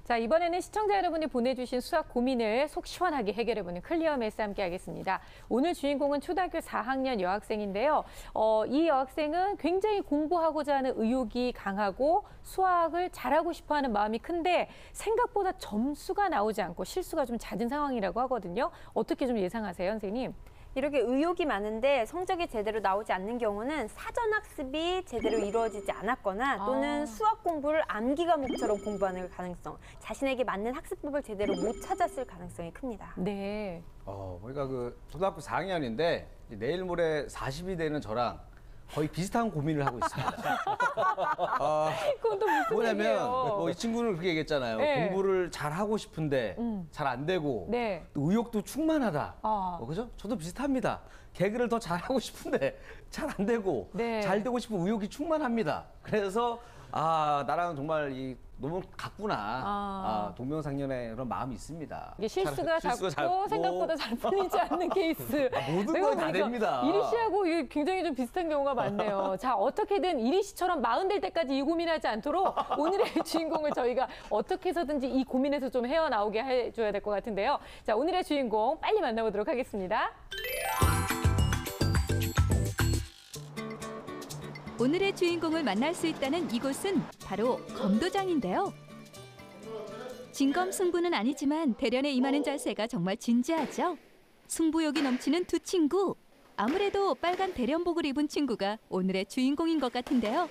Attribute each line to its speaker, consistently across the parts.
Speaker 1: 자, 이번에는 시청자 여러분이 보내주신 수학 고민을 속 시원하게 해결해보는 클리어 매스 함께 하겠습니다. 오늘 주인공은 초등학교 4학년 여학생인데요. 이 여학생은 굉장히 공부하고자 하는 의욕이 강하고 수학을 잘하고 싶어하는 마음이 큰데 생각보다 점수가 나오지 않고 실수가 좀 잦은 상황이라고 하거든요. 어떻게 좀 예상하세요, 선생님?
Speaker 2: 이렇게 의욕이 많은데 성적이 제대로 나오지 않는 경우는 사전 학습이 제대로 이루어지지 않았거나 또는 수학 공부를 암기 과목처럼 공부하는 가능성, 자신에게 맞는 학습법을 제대로 못 찾았을 가능성이 큽니다.
Speaker 1: 네.
Speaker 3: 그러니까 그 초등학교 4학년인데 내일 모레 40이 되는 저랑 거의 비슷한 고민을 하고 있습니다.
Speaker 1: 그건 또 무슨
Speaker 3: 뭐냐면
Speaker 1: 얘기예요?
Speaker 3: 이 친구는 그렇게 얘기했잖아요.
Speaker 1: 네.
Speaker 3: 공부를 잘 하고 싶은데 잘 안 되고
Speaker 1: 네.
Speaker 3: 또 의욕도 충만하다. 그죠? 저도 비슷합니다. 개그를 더 잘하고 싶은데 잘 안 되고
Speaker 1: 네.
Speaker 3: 잘 되고 싶은 의욕이 충만합니다. 그래서 나랑 정말 너무 같구나. 동명상련의 그런 마음이 있습니다.
Speaker 1: 이게 실수가 작고 생각보다 잘 풀리지 않는 케이스.
Speaker 3: 모든 건 다 됩니다.
Speaker 1: 이리 씨하고 굉장히 좀 비슷한 경우가 많네요. 자, 어떻게든 이리 씨처럼 40 될 때까지 이 고민하지 않도록 오늘의 주인공을 저희가 어떻게 해서든지 이 고민에서 좀 헤어나오게 해줘야 될 것 같은데요. 자, 오늘의 주인공 빨리 만나보도록 하겠습니다.
Speaker 4: 오늘의 주인공을 만날 수 있다는 이곳은 바로 검도장인데요. 진검승부는 아니지만 대련에 임하는 자세가 정말 진지하죠. 승부욕이 넘치는 두 친구. 아무래도 빨간 대련복을 입은 친구가 오늘의 주인공인 것 같은데요.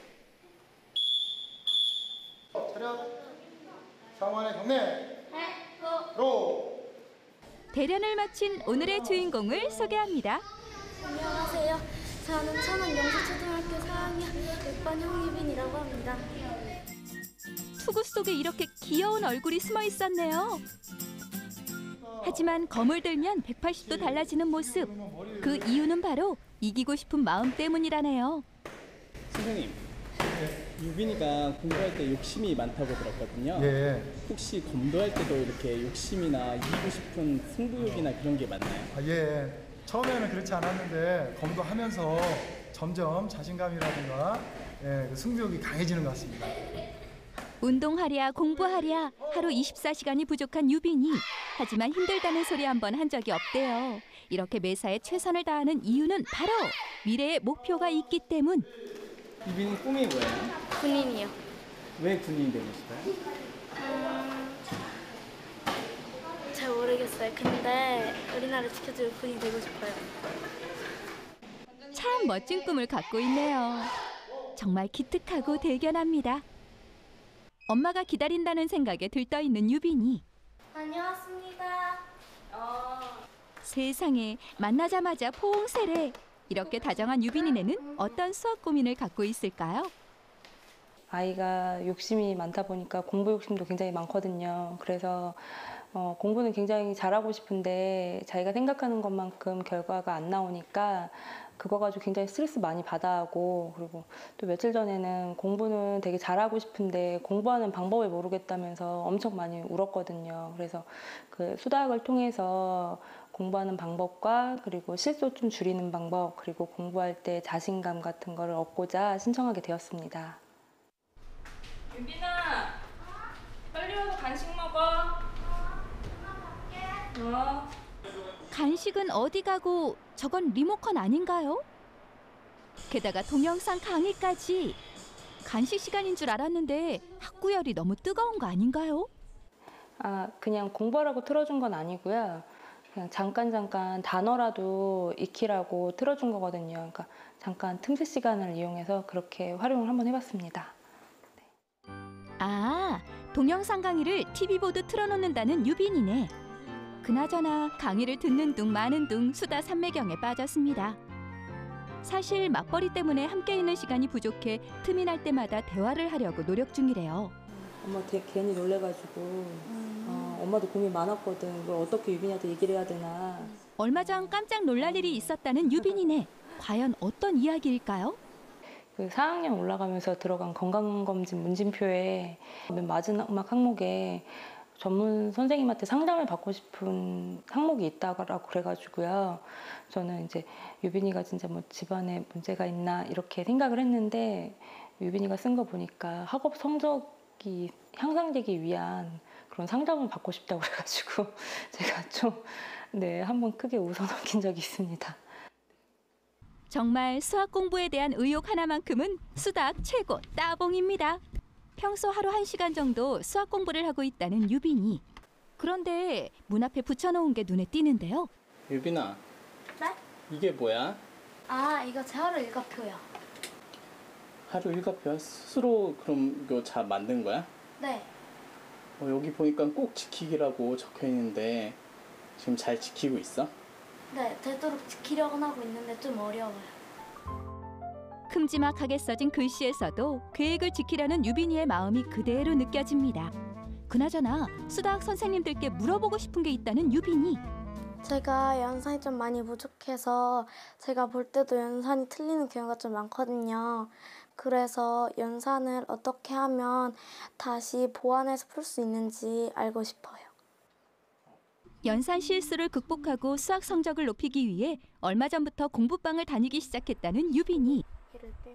Speaker 5: 차렷, 상완의 경례, 로.
Speaker 4: 대련을 마친 오늘의 주인공을 소개합니다.
Speaker 6: 안녕하세요. 저는 천안 영수초등학교 4학년 6반 홍유빈이라고 합니다.
Speaker 4: 투구 속에 이렇게 귀여운 얼굴이 숨어 있었네요. 하지만 검을 들면 180도 달라지는 모습. 그 이유는 바로 이기고 싶은 마음 때문이라네요.
Speaker 7: 선생님, 유빈이가 공부할 때 욕심이 많다고 들었거든요.
Speaker 5: 예.
Speaker 7: 혹시 검도할 때도 이렇게 욕심이나 이기고 싶은 승부욕이나 그런 게 많나요?
Speaker 5: 예. 처음에는 그렇지 않았는데 검도하면서 점점 자신감이라든가 그 승부욕이 강해지는 것 같습니다.
Speaker 4: 운동하랴 공부하랴 하루 24시간이 부족한 유빈이. 하지만 힘들다는 소리 한 번 한 적이 없대요. 이렇게 매사에 최선을 다하는 이유는 바로 미래의 목표가 있기 때문.
Speaker 7: 유빈이 꿈이 뭐예요?
Speaker 6: 군인이요.
Speaker 7: 왜 군인이 되고 싶어요?
Speaker 6: 잘 모르겠어요. 근데 우리나라 지켜줄 군인이 되고 싶어요.
Speaker 4: 참 멋진 꿈을 갖고 있네요. 정말 기특하고 대견합니다. 엄마가 기다린다는 생각에 들떠있는 유빈이.
Speaker 6: 다녀왔습니다.
Speaker 4: 세상에 만나자마자 포옹세례. 이렇게 다정한 유빈이네는 어떤 수학 고민을 갖고 있을까요?
Speaker 8: 아이가 욕심이 많다 보니까 공부 욕심도 굉장히 많거든요. 그래서 공부는 굉장히 잘하고 싶은데 자기가 생각하는 것만큼 결과가 안 나오니까 그거 가지고 굉장히 스트레스 많이 받아하고, 그리고 또 며칠 전에는 공부는 되게 잘하고 싶은데 공부하는 방법을 모르겠다면서 엄청 많이 울었거든요. 그래서 그 수다학을 통해서 공부하는 방법과 그리고 실수 좀 줄이는 방법, 그리고 공부할 때 자신감 같은 거를 얻고자 신청하게 되었습니다.
Speaker 9: 유빈아, 빨리 와서 간식 먹어.
Speaker 4: 간식은 어디 가고 저건 리모컨 아닌가요? 게다가 동영상 강의까지. 간식 시간인 줄 알았는데 학구열이 너무 뜨거운 거 아닌가요?
Speaker 8: 그냥 공부하라고 틀어준 건 아니고요. 그냥 잠깐 단어라도 익히라고 틀어준 거거든요. 그러니까 잠깐 틈새 시간을 이용해서 그렇게 활용을 한번 해봤습니다.
Speaker 4: 동영상 강의를 TV 보드 틀어놓는다는 유빈이네. 그나저나 강의를 듣는 둥 마는 둥 수다 삼매경에 빠졌습니다. 사실 맞벌이 때문에 함께 있는 시간이 부족해 틈이 날 때마다 대화를 하려고 노력 중이래요.
Speaker 8: 엄마 되게 괜히 놀래가지고 엄마도 고민 많았거든. 뭘 어떻게 유빈이한테 얘기를 해야 되나. 얼마 전 깜짝 놀랄 일이 있었다는 유빈이네. 과연 어떤 이야기일까요? 그 4학년 올라가면서 들어간 건강검진 문진표에 맨 마지막 항목에 전문 선생님한테 상담을 받고 싶은 항목이 있다고 그래가지고요. 저는 이제 유빈이가 진짜 뭐 집안에 문제가 있나 이렇게 생각을 했는데 유빈이가 쓴 거 보니까 학업 성적이 향상되기 위한 그런 상담을 받고 싶다고 그래가지고 제가 좀 한번 크게 웃어넘긴 적이 있습니다.
Speaker 4: 정말 수학 공부에 대한 의욕 하나만큼은 수닥 최고 따봉입니다. 평소 하루 1시간 정도 수학 공부를 하고 있다는 유빈이. 그런데 문 앞에 붙여놓은 게 눈에 띄는데요.
Speaker 7: 유빈아.
Speaker 6: 네?
Speaker 7: 이게 뭐야?
Speaker 6: 아, 이거 제 하루 일과표요.
Speaker 7: 하루 일과표야? 스스로 그럼 이거 잘 만든 거야?
Speaker 6: 네.
Speaker 7: 여기 보니까 꼭 지키기라고 적혀 있는데 지금 잘 지키고 있어?
Speaker 6: 네, 되도록 지키려고 하고 있는데 좀 어려워요.
Speaker 4: 큼지막하게 써진 글씨에서도 계획을 지키려는 유빈이의 마음이 그대로 느껴집니다. 그나저나 수다학 선생님들께 물어보고 싶은 게 있다는 유빈이.
Speaker 6: 제가 연산이 좀 많이 부족해서 제가 볼 때도 연산이 틀리는 경우가 좀 많거든요. 그래서 연산을 어떻게 하면 다시 보완해서 풀 수 있는지 알고 싶어요.
Speaker 4: 연산 실수를 극복하고 수학 성적을 높이기 위해 얼마 전부터 공부방을 다니기 시작했다는 유빈이.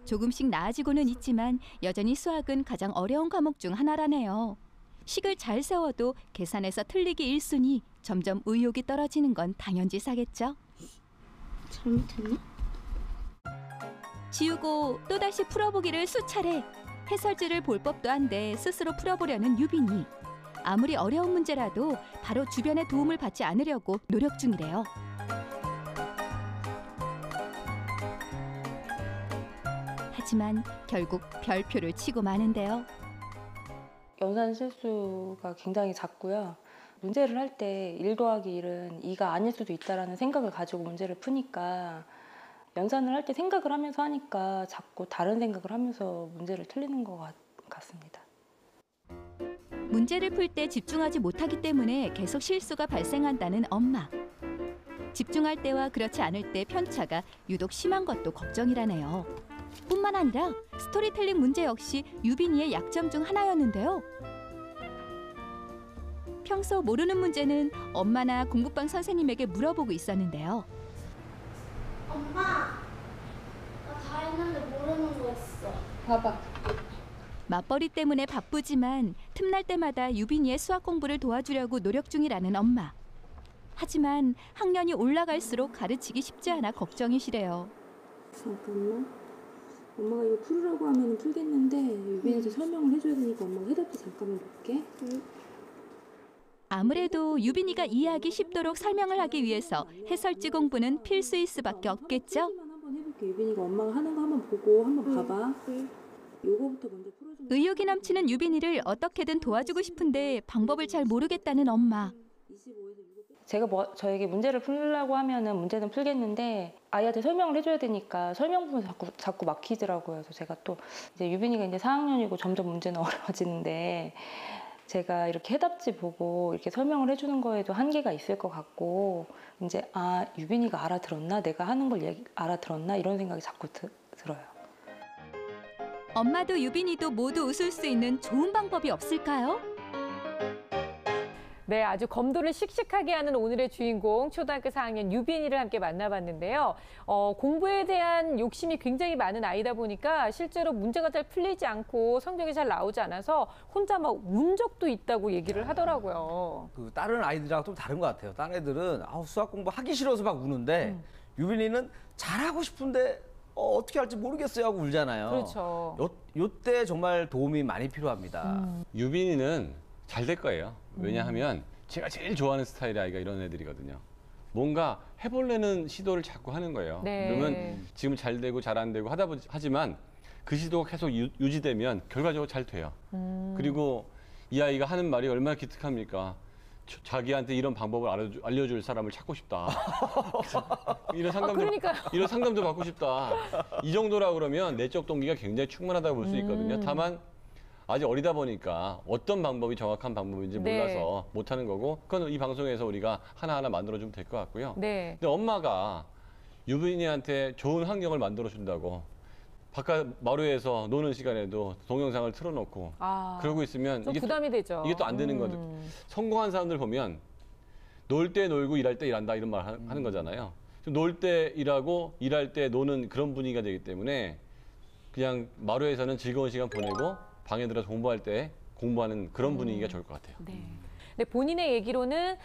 Speaker 4: 조금씩 나아지고는 있지만 여전히 수학은 가장 어려운 과목 중 하나라네요. 식을 잘 세워도 계산에서 틀리기 1순위, 점점 의욕이 떨어지는 건 당연지사겠죠.
Speaker 6: 잘못했나?
Speaker 4: 지우고 또다시 풀어보기를 수차례. 해설지를 볼 법도 한데 스스로 풀어보려는 유빈이. 아무리 어려운 문제라도 바로 주변의 도움을 받지 않으려고 노력 중이래요. 하지만 결국 별표를 치고 마는데요.
Speaker 8: 연산 실수가 굉장히 잦고요. 문제를 할 때 1 더하기 1은 2가 아닐 수도 있다는 생각을 가지고 문제를 푸니까 연산을 할 때 생각을 하면서 하니까 자꾸 다른 생각을 하면서 문제를 틀리는 것 같습니다.
Speaker 4: 문제를 풀 때 집중하지 못하기 때문에 계속 실수가 발생한다는 엄마. 집중할 때와 그렇지 않을 때 편차가 유독 심한 것도 걱정이라네요. 뿐만 아니라 스토리텔링 문제 역시 유빈이의 약점 중 하나였는데요. 평소 모르는 문제는 엄마나 공부방 선생님에게 물어보고 있었는데요.
Speaker 6: 엄마, 나 다 했는데 모르는 거 있어.
Speaker 8: 봐봐.
Speaker 4: 맞벌이 때문에 바쁘지만 틈날 때마다 유빈이의 수학 공부를 도와주려고 노력 중이라는 엄마. 하지만 학년이 올라갈수록 가르치기 쉽지 않아 걱정이시래요.
Speaker 8: 잠깐만. 엄마가 이거 풀으라고 하면 풀겠는데 유빈이한테 설명을 해줘야 되니까 엄마가 해답지 잠깐만 볼게.
Speaker 4: 아무래도 유빈이가 이해하기 쉽도록 설명을 하기 위해서 해설지 공부는 필수일 수밖에 없겠죠.
Speaker 8: 한번 해볼게. 유빈이가 엄마가 하는 거 한번 보고 한번 봐봐. 요거부터 먼저 풀어줘.
Speaker 4: 의욕이 넘치는 유빈이를 어떻게든 도와주고 싶은데 방법을 잘 모르겠다는 엄마.
Speaker 8: 제가 저에게 문제를 풀려고 하면은 문제는 풀겠는데 아이한테 설명을 해줘야 되니까 설명 부분 자꾸 막히더라고요. 그래서 제가 또 이제 유빈이가 이제 4학년이고 점점 문제는 어려워지는데 제가 이렇게 해답지 보고 이렇게 설명을 해주는 거에도 한계가 있을 것 같고 이제 유빈이가 알아들었나? 내가 하는 걸 알아들었나? 이런 생각이 자꾸 들어요.
Speaker 4: 엄마도 유빈이도 모두 웃을 수 있는 좋은 방법이 없을까요?
Speaker 1: 네, 아주 검도를 씩씩하게 하는 오늘의 주인공 초등학교 4학년 유빈이를 함께 만나봤는데요. 공부에 대한 욕심이 굉장히 많은 아이다 보니까 실제로 문제가 잘 풀리지 않고 성적이 잘 나오지 않아서 혼자 막 운 적도 있다고 얘기를 하더라고요.
Speaker 3: 그 다른 아이들하고 좀 다른 것 같아요. 다른 애들은 수학 공부 하기 싫어서 막 우는데 유빈이는 잘하고 싶은데 어떻게 할지 모르겠어요 하고 울잖아요.
Speaker 1: 그렇죠.
Speaker 3: 요때 정말 도움이 많이 필요합니다.
Speaker 10: 유빈이는 잘 될 거예요. 왜냐하면 제가 제일 좋아하는 스타일의 아이가 이런 애들이거든요. 뭔가 해보려는 시도를 자꾸 하는 거예요.
Speaker 1: 네.
Speaker 10: 그러면 지금 잘 되고 잘 안 되고 하지만 그 시도가 계속 유지되면 결과적으로 잘 돼요. 그리고 이 아이가 하는 말이 얼마나 기특합니까? 자기한테 이런 방법을 알려줄 사람을 찾고 싶다. 이런 상담도 받고 싶다. 이 정도라 그러면 내적 동기가 굉장히 충분하다고 볼 수 있거든요. 다만 아직 어리다 보니까 어떤 방법이 정확한 방법인지 몰라서 못하는 거고 그건 이 방송에서 우리가 하나하나 만들어주면 될 것 같고요.
Speaker 1: 네.
Speaker 10: 근데 엄마가 유빈이한테 좋은 환경을 만들어준다고 바깥 마루에서 노는 시간에도 동영상을 틀어놓고 그러고 있으면
Speaker 1: 좀 부담이 되죠.
Speaker 10: 이게 또 안 되는 거죠. 성공한 사람들 보면 놀 때 놀고 일할 때 일한다 이런 말 하는 거잖아요. 놀 때 일하고 일할 때 노는 그런 분위기가 되기 때문에 그냥 마루에서는 즐거운 시간 보내고 방에 들어서 공부할 때 공부하는 그런 분위기가 좋을 것 같아요.
Speaker 1: 네. 근데 본인의 얘기로는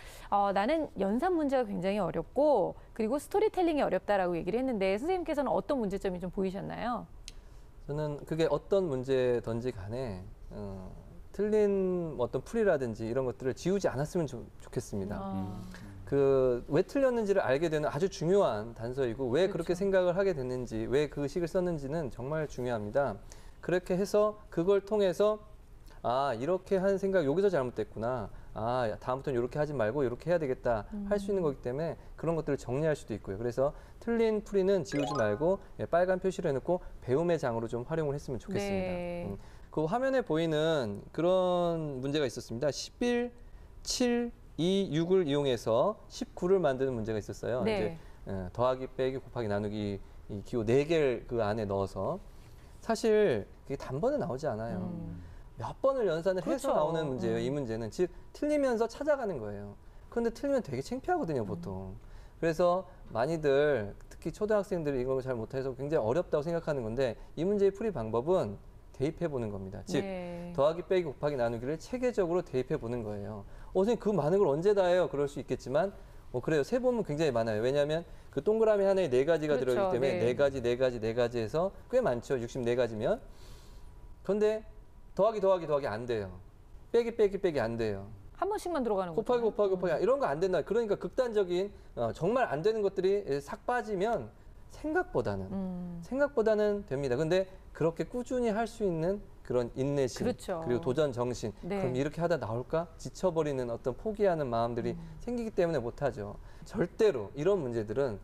Speaker 1: 나는 연산 문제가 굉장히 어렵고 그리고 스토리텔링이 어렵다라고 얘기를 했는데 선생님께서는 어떤 문제점이 좀 보이셨나요?
Speaker 11: 저는 그게 어떤 문제든지 간에 틀린 어떤 풀이라든지 이런 것들을 지우지 않았으면 좋겠습니다. 그 왜 틀렸는지를 알게 되는 아주 중요한 단서이고 왜 그렇게 생각을 하게 됐는지 왜 그 식을 썼는지는 정말 중요합니다. 그렇게 해서 그걸 통해서 아 이렇게 한 생각 여기서 잘못됐구나. 아 다음부터는 이렇게 하지 말고 이렇게 해야 되겠다 할 수 있는 거기 때문에 그런 것들을 정리할 수도 있고요. 그래서 틀린 풀이는 지우지 말고 빨간 표시를 해놓고 배움의 장으로 좀 활용을 했으면 좋겠습니다.
Speaker 1: 네.
Speaker 11: 그 화면에 보이는 그런 문제가 있었습니다. 11, 7, 2, 6을 이용해서 19를 만드는 문제가 있었어요.
Speaker 1: 네.
Speaker 11: 이제 더하기, 빼기, 곱하기, 나누기 이 기호 4개를 그 안에 넣어서 사실 그게 단번에 나오지 않아요. 몇 번을 연산을
Speaker 1: 그렇죠.
Speaker 11: 해서 나오는 문제예요. 이 문제는 즉 틀리면서 찾아가는 거예요. 그런데 틀리면 되게 창피하거든요, 보통. 그래서 많이들 특히 초등학생들이 이걸 잘 못해서 굉장히 어렵다고 생각하는 건데 이 문제의 풀이 방법은 대입해 보는 겁니다. 즉 더하기, 빼기, 곱하기, 나누기를 체계적으로 대입해 보는 거예요. 선생님 그 많은 걸 언제 다 해요? 그럴 수 있겠지만 그래요. 세보면 굉장히 많아요. 왜냐하면 그 동그라미 하나에 4가지가
Speaker 1: 그렇죠.
Speaker 11: 들어있기 때문에
Speaker 1: 네.
Speaker 11: 4가지 해서 꽤 많죠. 64가지면. 그런데 더하기 안 돼요. 빼기 안 돼요.
Speaker 1: 한 번씩만 들어가는
Speaker 11: 곱하기
Speaker 1: 거죠.
Speaker 11: 이런 거 안 된다. 그러니까 극단적인 정말 안 되는 것들이 싹 빠지면 생각보다는 됩니다. 근데 그렇게 꾸준히 할 수 있는 그런 인내심
Speaker 1: 그렇죠.
Speaker 11: 그리고 도전 정신
Speaker 1: 네.
Speaker 11: 그럼 이렇게 하다 나올까 지쳐버리는 어떤 포기하는 마음들이 생기기 때문에 못하죠. 절대로 이런 문제들은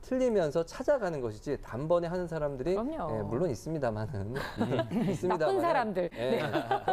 Speaker 11: 틀리면서 찾아가는 것이지 단번에 하는 사람들이
Speaker 1: 그럼요.
Speaker 11: 물론 있습니다만은
Speaker 1: 나쁜 사람들.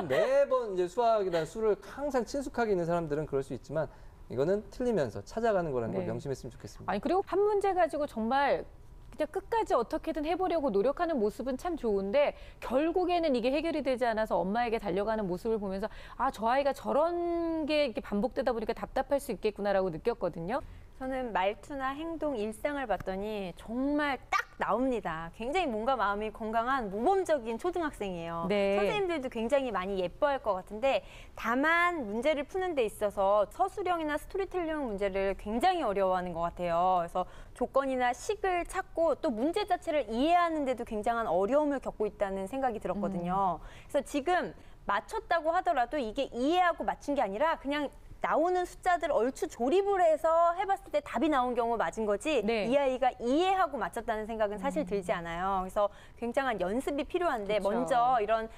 Speaker 11: 매번 이제 수학이나 수를 항상 친숙하게 있는 사람들은 그럴 수 있지만 이거는 틀리면서 찾아가는 거라는 걸 명심했으면 좋겠습니다.
Speaker 1: 아니 그리고 한 문제 가지고 정말 그냥 끝까지 어떻게든 해보려고 노력하는 모습은 참 좋은데 결국에는 이게 해결이 되지 않아서 엄마에게 달려가는 모습을 보면서 저 아이가 저런 게 이렇게 반복되다 보니까 답답할 수 있겠구나라고 느꼈거든요.
Speaker 2: 저는 말투나 행동, 일상을 봤더니 정말 딱 나옵니다. 굉장히 몸과 마음이 건강한 모범적인 초등학생이에요.
Speaker 1: 네.
Speaker 2: 선생님들도 굉장히 많이 예뻐할 것 같은데 다만 문제를 푸는 데 있어서 서술형이나 스토리텔링 문제를 굉장히 어려워하는 것 같아요. 그래서 조건이나 식을 찾고 또 문제 자체를 이해하는 데도 굉장한 어려움을 겪고 있다는 생각이 들었거든요. 그래서 지금 맞췄다고 하더라도 이게 이해하고 맞춘 게 아니라 그냥 나오는 숫자들 얼추 조립을 해서 해봤을 때 답이 나온 경우 맞은 거지 이 아이가 이해하고 맞췄다는 생각은 사실 들지 않아요. 그래서 굉장한 연습이 필요한데
Speaker 1: 그렇죠.
Speaker 2: 먼저 이런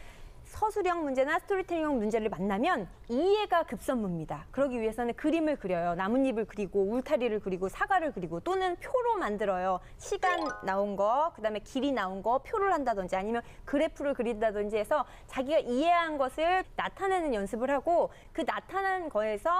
Speaker 2: 서술형 문제나 스토리텔링형 문제를 만나면 이해가 급선무입니다. 그러기 위해서는 그림을 그려요. 나뭇잎을 그리고 울타리를 그리고 사과를 그리고 또는 표로 만들어요. 시간 나온 거, 그다음에 길이 나온 거 표를 한다든지 아니면 그래프를 그린다든지 해서 자기가 이해한 것을 나타내는 연습을 하고 그 나타난 거에서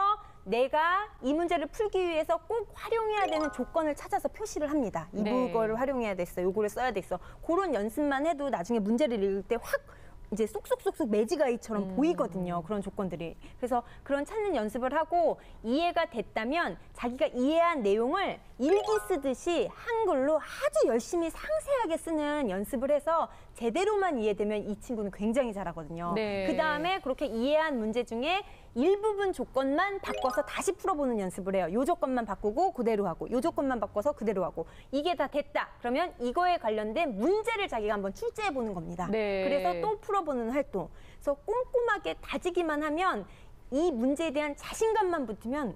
Speaker 2: 내가 이 문제를 풀기 위해서 꼭 활용해야 되는 조건을 찾아서 표시를 합니다. 이거를 활용해야 됐어. 요거를 써야 됐어. 그런 연습만 해도 나중에 문제를 읽을 때 확 이제 쏙쏙쏙쏙 매직아이처럼 보이거든요. 그런 조건들이. 그래서 그런 찾는 연습을 하고 이해가 됐다면 자기가 이해한 내용을 일기 쓰듯이 한글로 아주 열심히 상세하게 쓰는 연습을 해서 제대로만 이해되면 이 친구는 굉장히 잘하거든요.
Speaker 1: 네.
Speaker 2: 그다음에 그렇게 이해한 문제 중에 일부분 조건만 바꿔서 다시 풀어보는 연습을 해요. 요 조건만 바꾸고 그대로 하고 요 조건만 바꿔서 그대로 하고 이게 다 됐다. 그러면 이거에 관련된 문제를 자기가 한번 출제해보는 겁니다.
Speaker 1: 네.
Speaker 2: 그래서 또 풀어보는 활동. 그래서 꼼꼼하게 다지기만 하면 이 문제에 대한 자신감만 붙으면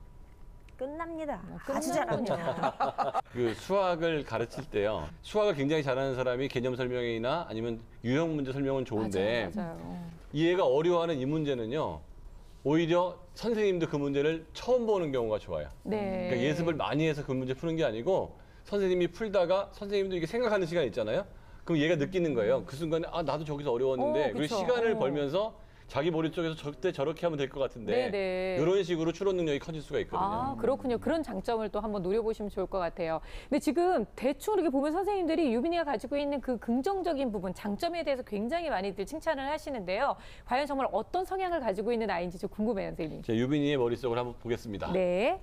Speaker 2: 끝납니다. 아주 잘합니다.
Speaker 10: 그 수학을 가르칠 때요. 수학을 굉장히 잘하는 사람이 개념 설명이나 아니면 유형 문제 설명은 좋은데
Speaker 1: 맞아요.
Speaker 10: 이해가 어려워하는 이 문제는요. 오히려 선생님도 그 문제를 처음 보는 경우가 좋아요.
Speaker 1: 네.
Speaker 10: 그러니까 예습을 많이 해서 그 문제 푸는 게 아니고 선생님이 풀다가 선생님도 이게 생각하는 시간이 있잖아요. 그럼 얘가 느끼는 거예요. 그 순간에 나도 저기서 어려웠는데 그리고
Speaker 1: 그쵸.
Speaker 10: 시간을 벌면서 자기 머릿속에서 저때 저렇게 하면 될 것 같은데
Speaker 1: 네네.
Speaker 10: 이런 식으로 추론 능력이 커질 수가 있거든요.
Speaker 1: 그렇군요. 그런 장점을 또 한번 노려보시면 좋을 것 같아요. 근데 지금 대충 이렇게 보면 선생님들이 유빈이가 가지고 있는 그 긍정적인 부분, 장점에 대해서 굉장히 많이들 칭찬을 하시는데요. 과연 정말 어떤 성향을 가지고 있는 아이인지 좀 궁금해요, 선생님.
Speaker 10: 제 유빈이의 머릿속을 한번 보겠습니다.
Speaker 1: 네.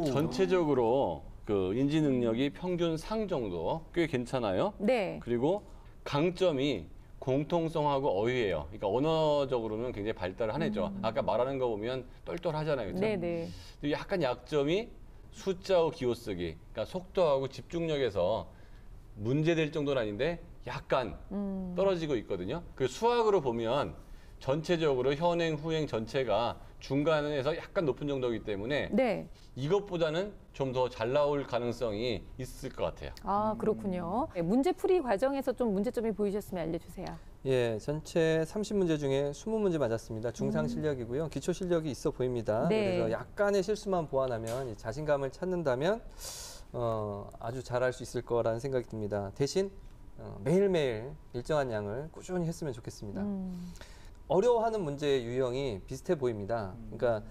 Speaker 10: 전체적으로 그 인지 능력이 평균 상 정도 꽤 괜찮아요.
Speaker 1: 네.
Speaker 10: 그리고 강점이 공통성하고 어휘예요. 그러니까 언어적으로는 굉장히 발달을 한 애죠. 아까 말하는 거 보면 똘똘하잖아요. 그렇죠?
Speaker 1: 네네.
Speaker 10: 근데 약간 약점이 숫자하고 기호 쓰기, 그러니까 속도하고 집중력에서 문제될 정도는 아닌데 약간 떨어지고 있거든요. 그 수학으로 보면 전체적으로 현행, 후행 전체가 중간에서 약간 높은 정도이기 때문에
Speaker 1: 네.
Speaker 10: 이것보다는 좀 더 잘 나올 가능성이 있을 것 같아요.
Speaker 1: 아, 그렇군요. 네, 문제풀이 과정에서 좀 문제점이 보이셨으면 알려주세요.
Speaker 11: 예, 전체 30문제 중에 20문제 맞았습니다. 중상 실력이고요. 기초 실력이 있어 보입니다.
Speaker 1: 네.
Speaker 11: 그래서 약간의 실수만 보완하면 이 자신감을 찾는다면 아주 잘할 수 있을 거라는 생각이 듭니다. 대신 매일매일 일정한 양을 꾸준히 했으면 좋겠습니다. 어려워하는 문제의 유형이 비슷해 보입니다. 그러니까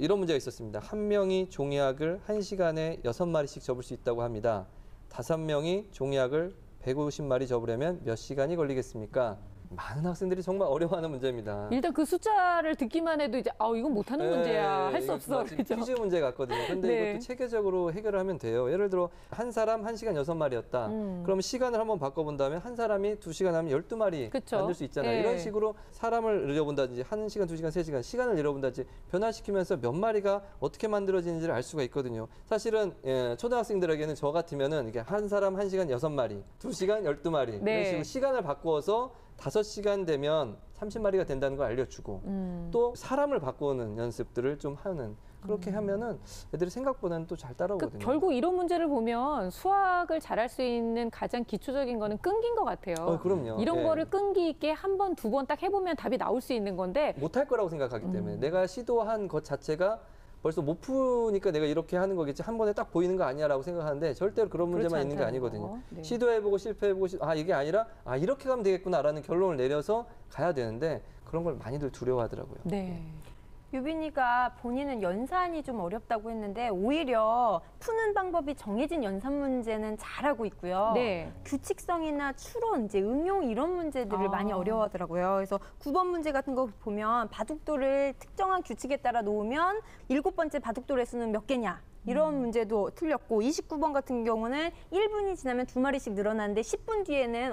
Speaker 11: 이런 문제가 있었습니다. 한 명이 종이학을 1시간에 6마리씩 접을 수 있다고 합니다. 5명이 종이학을 150마리 접으려면 몇 시간이 걸리겠습니까? 많은 학생들이 정말 어려워하는 문제입니다.
Speaker 1: 일단 그 숫자를 듣기만 해도 이제 이건 못하는 문제야. 할 수 없어.
Speaker 11: 마치
Speaker 1: 그죠?
Speaker 11: 퀴즈 문제 같거든요. 근데
Speaker 1: 네.
Speaker 11: 이것도 체계적으로 해결을 하면 돼요. 예를 들어 한 사람 1시간 6마리였다. 그러면 시간을 한번 바꿔본다면 한 사람이 2시간 하면 12마리
Speaker 1: 그쵸?
Speaker 11: 만들 수 있잖아요.
Speaker 1: 네.
Speaker 11: 이런 식으로 사람을 잃어본다든지 1시간, 2시간, 3시간 시간을 잃어본다든지 변화시키면서 몇 마리가 어떻게 만들어지는지를 알 수가 있거든요. 사실은 초등학생들에게는 저 같으면은 이게 한 사람 1시간 6마리, 2시간 12마리
Speaker 1: 네.
Speaker 11: 이런 식으로 시간을 바꾸어서 5시간 되면 30마리가 된다는 걸 알려주고 또 사람을 바꾸는 연습들을 좀 하는 그렇게 하면은 애들이 생각보다는 또 잘 따라오거든요.
Speaker 1: 결국 이런 문제를 보면 수학을 잘할 수 있는 가장 기초적인 거는 끈기인 것 같아요.
Speaker 11: 그럼요.
Speaker 1: 이런
Speaker 11: 예.
Speaker 1: 거를 끈기 있게 한 번, 두 번 딱 해보면 답이 나올 수 있는 건데
Speaker 11: 못할 거라고 생각하기 때문에 내가 시도한 것 자체가 벌써 못 푸니까 내가 이렇게 하는 거겠지 한 번에 딱 보이는 거 아니야라고 생각하는데 절대로 그런 문제만
Speaker 1: 그렇지
Speaker 11: 있는 게
Speaker 1: 않다는
Speaker 11: 아니거든요.
Speaker 1: 거. 네.
Speaker 11: 시도해보고 실패해보고 이게 아니라 이렇게 가면 되겠구나라는 결론을 내려서 가야 되는데 그런 걸 많이들 두려워하더라고요.
Speaker 1: 네.
Speaker 2: 유빈이가 본인은 연산이 좀 어렵다고 했는데 오히려 푸는 방법이 정해진 연산 문제는 잘하고 있고요.
Speaker 1: 네.
Speaker 2: 규칙성이나 추론, 이제 응용 이런 문제들을 많이 어려워하더라고요. 그래서 9번 문제 같은 거 보면 바둑돌을 특정한 규칙에 따라 놓으면 7번째 바둑돌의 수는 몇 개냐. 이런 문제도 틀렸고 29번 같은 경우는 1분이 지나면 2마리씩 늘어나는데 10분 뒤에는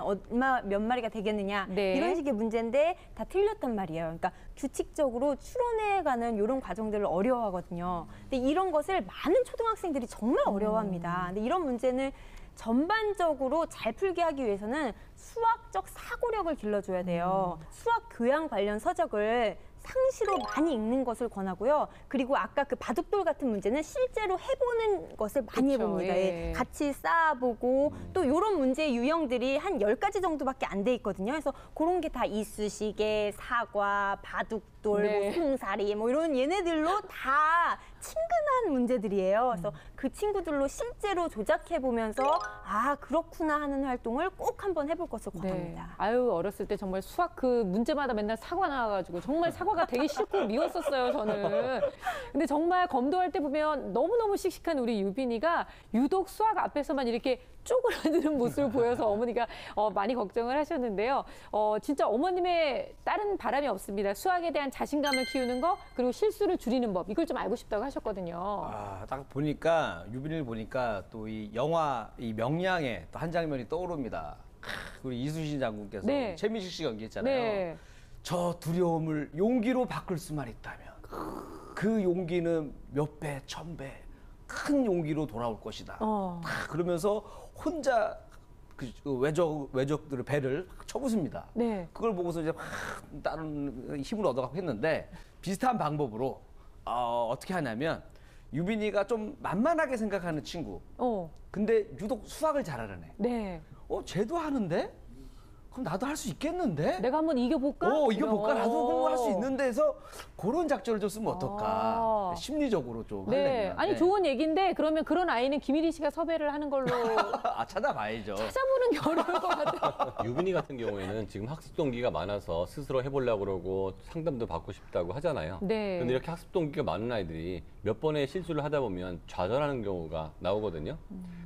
Speaker 2: 몇 마리가 되겠느냐
Speaker 1: 네.
Speaker 2: 이런 식의 문제인데 다 틀렸단 말이에요. 그러니까 규칙적으로 추론해가는 이런 과정들을 어려워하거든요. 근데 이런 것을 많은 초등학생들이 정말 어려워합니다. 근데 이런 문제는 전반적으로 잘 풀게 하기 위해서는 수학적 사고력을 길러줘야 돼요. 수학 교양 관련 서적을 상시로 많이 읽는 것을 권하고요. 그리고 아까 그 바둑돌 같은 문제는 실제로 해보는 것을 많이
Speaker 1: 그쵸,
Speaker 2: 해봅니다.
Speaker 1: 예.
Speaker 2: 같이 쌓아보고 또 이런 문제의 유형들이 한 10가지 정도밖에 안 돼 있거든요. 그래서 그런 게 다 이쑤시개, 사과, 바둑돌,
Speaker 1: 네.
Speaker 2: 송사리 뭐 이런 얘네들로 다 친근한 문제들이에요. 그래서 그 친구들로 실제로 조작해보면서 그렇구나 하는 활동을 꼭 한번 해볼 것을 권합니다.
Speaker 1: 아유, 어렸을 때 정말 수학 그 문제마다 맨날 사과 나와가지고 정말 사과가 되게 싫고 미웠었어요, 저는. 근데 정말 검도할 때 보면 너무너무 씩씩한 우리 유빈이가 유독 수학 앞에서만 이렇게 쪼그라드는 모습을 보여서 어머니가 많이 걱정을 하셨는데요. 진짜 어머님의 다른 바람이 없습니다. 수학에 대한 자신감을 키우는 거, 그리고 실수를 줄이는 법, 이걸 좀 알고 싶다고 하셨거든요.
Speaker 3: 딱 보니까 유빈이를 보니까 또 이 영화 이 명량의 또 한 장면이 떠오릅니다. 우리 이순신 장군께서
Speaker 1: 네.
Speaker 3: 최민식 씨가 연기했잖아요.
Speaker 1: 네.
Speaker 3: 저 두려움을 용기로 바꿀 수만 있다면 그 용기는 몇 배, 1000배 큰 용기로 돌아올 것이다. 그러면서 혼자 그 외적들의 배를 쳐부숩니다.
Speaker 1: 네.
Speaker 3: 그걸 보고서 이제 막 다른 힘을 얻어가고 했는데 비슷한 방법으로 어떻게 하냐면 유빈이가 좀 만만하게 생각하는 친구. 근데 유독 수학을 잘하는 애.
Speaker 1: 네.
Speaker 3: 쟤도 하는데? 그럼 나도 할 수 있겠는데?
Speaker 1: 내가 한번 이겨볼까?
Speaker 3: 이겨볼까? 나도 공부할 수 있는데 해서 그런 작전을 좀 쓰면 어떨까? 심리적으로 좀
Speaker 1: 네.
Speaker 3: 하려면.
Speaker 1: 아니, 좋은 얘기인데 그러면 그런 아이는 김일희 씨가 섭외를 하는 걸로
Speaker 3: 찾아봐야죠.
Speaker 1: 찾아보는 게 어려울 것 같아요.
Speaker 10: 유빈이 같은 경우에는 지금 학습 동기가 많아서 스스로 해보려고 그러고 상담도 받고 싶다고 하잖아요.
Speaker 1: 네.
Speaker 10: 근데 이렇게 학습 동기가 많은 아이들이 몇 번의 실수를 하다 보면 좌절하는 경우가 나오거든요.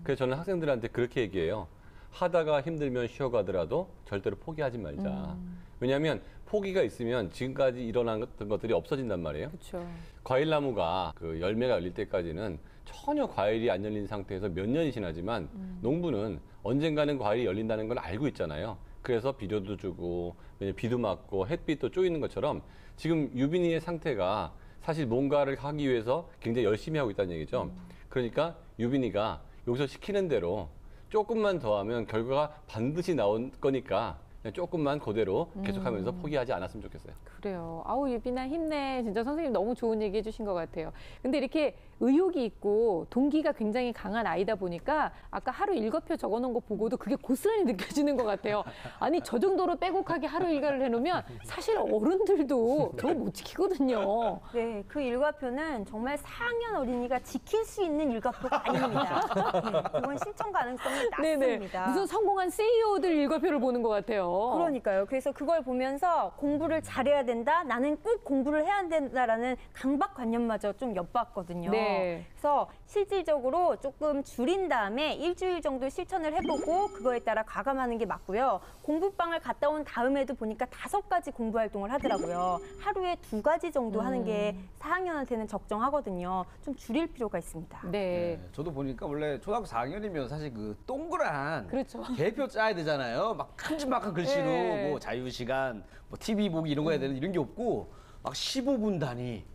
Speaker 10: 그래서 저는 학생들한테 그렇게 얘기해요. 하다가 힘들면 쉬어가더라도 절대로 포기하지 말자. 왜냐하면 포기가 있으면 지금까지 일어난 것들이 없어진단 말이에요.
Speaker 1: 그렇죠.
Speaker 10: 과일나무가 그 열매가 열릴 때까지는 전혀 과일이 안 열린 상태에서 몇 년이 지나지만 농부는 언젠가는 과일이 열린다는 걸 알고 있잖아요. 그래서 비료도 주고 비도 맞고 햇빛도 쪼이는 것처럼 지금 유빈이의 상태가 사실 뭔가를 하기 위해서 굉장히 열심히 하고 있다는 얘기죠. 그러니까 유빈이가 여기서 시키는 대로 조금만 더 하면 결과가 반드시 나올 거니까 그냥 조금만 그대로 계속하면서 포기하지 않았으면 좋겠어요.
Speaker 1: 그래요. 아우 유빈아 힘내. 진짜 선생님 너무 좋은 얘기 해주신 것 같아요. 근데 이렇게 의욕이 있고 동기가 굉장히 강한 아이다 보니까 아까 하루 일과표 적어놓은 거 보고도 그게 고스란히 느껴지는 것 같아요. 아니 저 정도로 빼곡하게 하루 일과를 해놓으면 사실 어른들도 겨우 못 지키거든요.
Speaker 2: 네, 그 일과표는 정말 4학년 어린이가 지킬 수 있는 일과표가 아닙니다. 네, 그건 실천 가능성이
Speaker 1: 네네.
Speaker 2: 낮습니다.
Speaker 1: 무슨 성공한 CEO들 일과표를 보는 것 같아요.
Speaker 2: 그러니까요. 그래서 그걸 보면서 공부를 잘해야 된다. 나는 꼭 공부를 해야 된다라는 강박관념마저 좀 엿봤거든요.
Speaker 1: 네.
Speaker 2: 그래서 실질적으로 조금 줄인 다음에 일주일 정도 실천을 해보고 그거에 따라 가감하는 게 맞고요. 공부방을 갔다 온 다음에도 보니까 5가지 공부 활동을 하더라고요. 하루에 2가지 정도 하는 게 4학년한테는 적정하거든요. 좀 줄일 필요가 있습니다.
Speaker 1: 네.
Speaker 3: 저도 보니까 원래 초등학교 4학년이면 사실 그 동그란
Speaker 1: 그렇죠.
Speaker 3: 계획표 짜야 되잖아요. 막 큼지막한 글씨로
Speaker 1: 네.
Speaker 3: 뭐 자유시간, 뭐 TV 보기 이런 거 해야 되는 이런 게 없고 막 15분 단위,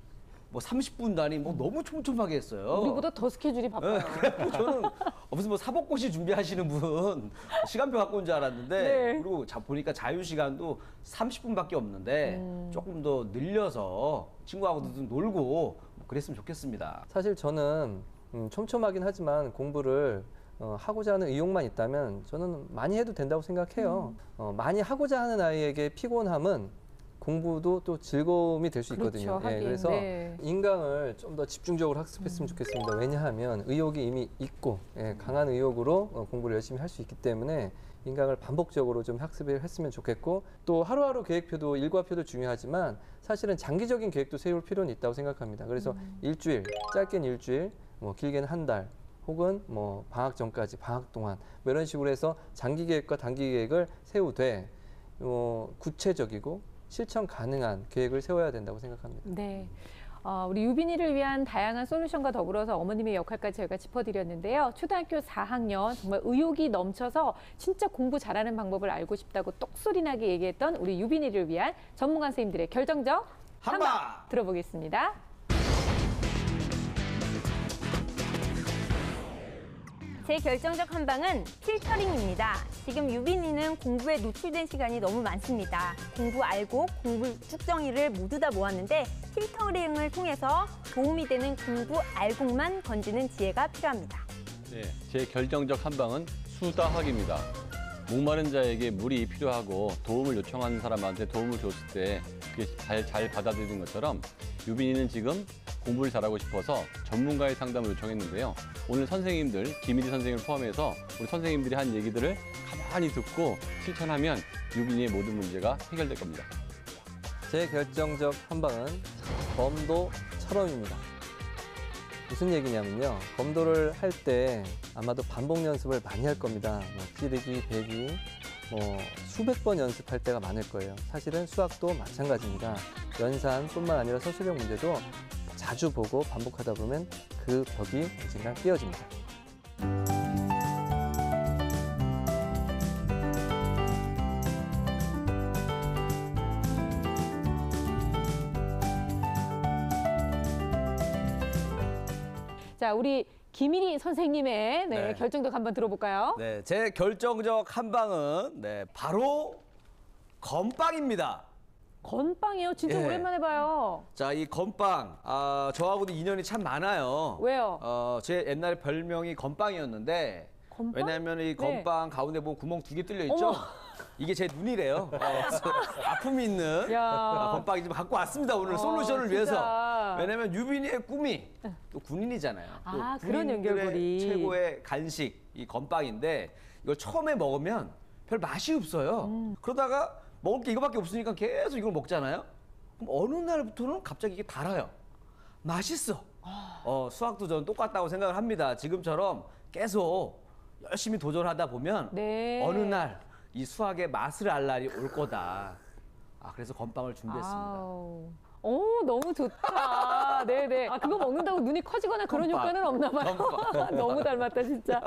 Speaker 3: 뭐 30분 단위 뭐 너무 촘촘하게 했어요.
Speaker 1: 우리보다 더 스케줄이 바빠요.
Speaker 3: 네, 그래서 저는 무슨 뭐 사법고시 준비하시는 분 시간표 갖고 온 줄 알았는데
Speaker 1: 네.
Speaker 3: 그리고 보니까 자유시간도 30분밖에 없는데 조금 더 늘려서 친구하고도 좀 놀고 뭐 그랬으면 좋겠습니다.
Speaker 11: 사실 저는 촘촘하긴 하지만 공부를 하고자 하는 의욕만 있다면 저는 많이 해도 된다고 생각해요. 많이 하고자 하는 아이에게 피곤함은 공부도 또 즐거움이 될 수 있거든요.
Speaker 1: 그렇죠, 하긴,
Speaker 11: 그래서
Speaker 1: 네.
Speaker 11: 인강을 좀 더 집중적으로 학습했으면 좋겠습니다. 왜냐하면 의욕이 이미 있고 강한 의욕으로 공부를 열심히 할 수 있기 때문에 인강을 반복적으로 좀 학습을 했으면 좋겠고 또 하루하루 계획표도 일과표도 중요하지만 사실은 장기적인 계획도 세울 필요는 있다고 생각합니다. 그래서 일주일, 짧게는 일주일, 뭐 길게는 한 달, 혹은 뭐 방학 전까지, 방학 동안 뭐 이런 식으로 해서 장기 계획과 단기 계획을 세우되 구체적이고 실천 가능한 계획을 세워야 된다고 생각합니다.
Speaker 1: 네. 우리 유빈이를 위한 다양한 솔루션과 더불어서 어머님의 역할까지 저희가 짚어드렸는데요. 초등학교 4학년 정말 의욕이 넘쳐서 진짜 공부 잘하는 방법을 알고 싶다고 똑소리나게 얘기했던 우리 유빈이를 위한 전문가 선생님들의 결정적 한방 들어보겠습니다.
Speaker 2: 제 결정적 한방은 필터링입니다. 지금 유빈이는 공부에 노출된 시간이 너무 많습니다. 공부 알고 공부 쭉정이를 모두 다 모았는데 필터링을 통해서 도움이 되는 공부 알곡만 건지는 지혜가 필요합니다.
Speaker 10: 네, 제 결정적 한방은 수다학입니다. 목마른 자에게 물이 필요하고 도움을 요청하는 사람한테 도움을 줬을 때 그게 잘 받아들이는 것처럼 유빈이는 지금 공부를 잘하고 싶어서 전문가의 상담을 요청했는데요. 오늘 선생님들, 김일희 선생님을 포함해서 우리 선생님들이 한 얘기들을 가만히 듣고 실천하면 유빈이의 모든 문제가 해결될 겁니다.
Speaker 11: 제 결정적 한방은 검도처럼입니다. 무슨 얘기냐면요. 검도를 할 때 아마도 반복 연습을 많이 할 겁니다. 뭐 찌르기, 배기, 뭐 수백 번 연습할 때가 많을 거예요. 사실은 수학도 마찬가지입니다. 연산뿐만 아니라 서술형 문제도 자주 보고 반복하다 보면 그 벽이 언젠가 깨어집니다.
Speaker 1: 자, 우리 김일희 선생님의
Speaker 3: 네.
Speaker 1: 결정적 한번 들어볼까요?
Speaker 3: 네, 제 결정적 한방은 바로 건빵입니다.
Speaker 1: 건빵이요? 진짜
Speaker 3: 예.
Speaker 1: 오랜만에 봐요.
Speaker 3: 자, 이 건빵, 저하고도 인연이 참 많아요.
Speaker 1: 왜요?
Speaker 3: 제 옛날에 별명이 건빵이었는데,
Speaker 1: 건빵?
Speaker 3: 왜냐면 이
Speaker 1: 네.
Speaker 3: 건빵 가운데 보면 구멍 2개 뚫려 있죠?
Speaker 1: 어머.
Speaker 3: 이게 제 눈이래요. 그래서 아픔이 있는
Speaker 1: 야.
Speaker 3: 건빵이 좀 갖고 왔습니다. 오늘 솔루션을
Speaker 1: 진짜.
Speaker 3: 위해서. 왜냐면 유빈이의 꿈이 또 군인이잖아요.
Speaker 1: 아,
Speaker 3: 또
Speaker 1: 그런
Speaker 3: 군인들의
Speaker 1: 연결고리.
Speaker 3: 최고의 간식, 이 건빵인데 이걸 처음에 먹으면 별 맛이 없어요. 그러다가 먹을 게 이거밖에 없으니까 계속 이걸 먹잖아요. 그럼 어느 날부터는 갑자기 이게 달아요. 맛있어. 수학도 저는 똑같다고 생각을 합니다. 지금처럼 계속 열심히 도전하다 보면
Speaker 1: 네.
Speaker 3: 어느 날 이 수학의 맛을 알 날이 올 거다. 그래서 건빵을 준비했습니다.
Speaker 1: 아우. 오, 너무 좋다. 아, 네네. 아, 그거 먹는다고 눈이 커지거나 그런
Speaker 3: 껌밥.
Speaker 1: 효과는 없나 봐요. 너무 닮았다, 진짜.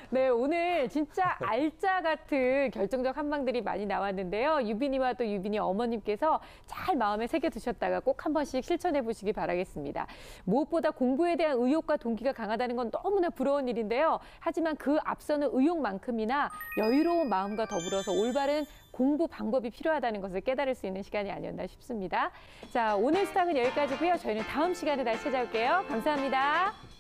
Speaker 1: 네, 오늘 진짜 알짜 같은 결정적 한방들이 많이 나왔는데요. 유빈이와 또 유빈이 어머님께서 잘 마음에 새겨두셨다가 꼭 한 번씩 실천해 보시기 바라겠습니다. 무엇보다 공부에 대한 의욕과 동기가 강하다는 건 너무나 부러운 일인데요. 하지만 그 앞서는 의욕만큼이나 여유로운 마음과 더불어서 올바른 공부 방법이 필요하다는 것을 깨달을 수 있는 시간이 아니었나 싶습니다. 자, 오늘 수당은 여기까지고요. 저희는 다음 시간에 다시 찾아올게요. 감사합니다.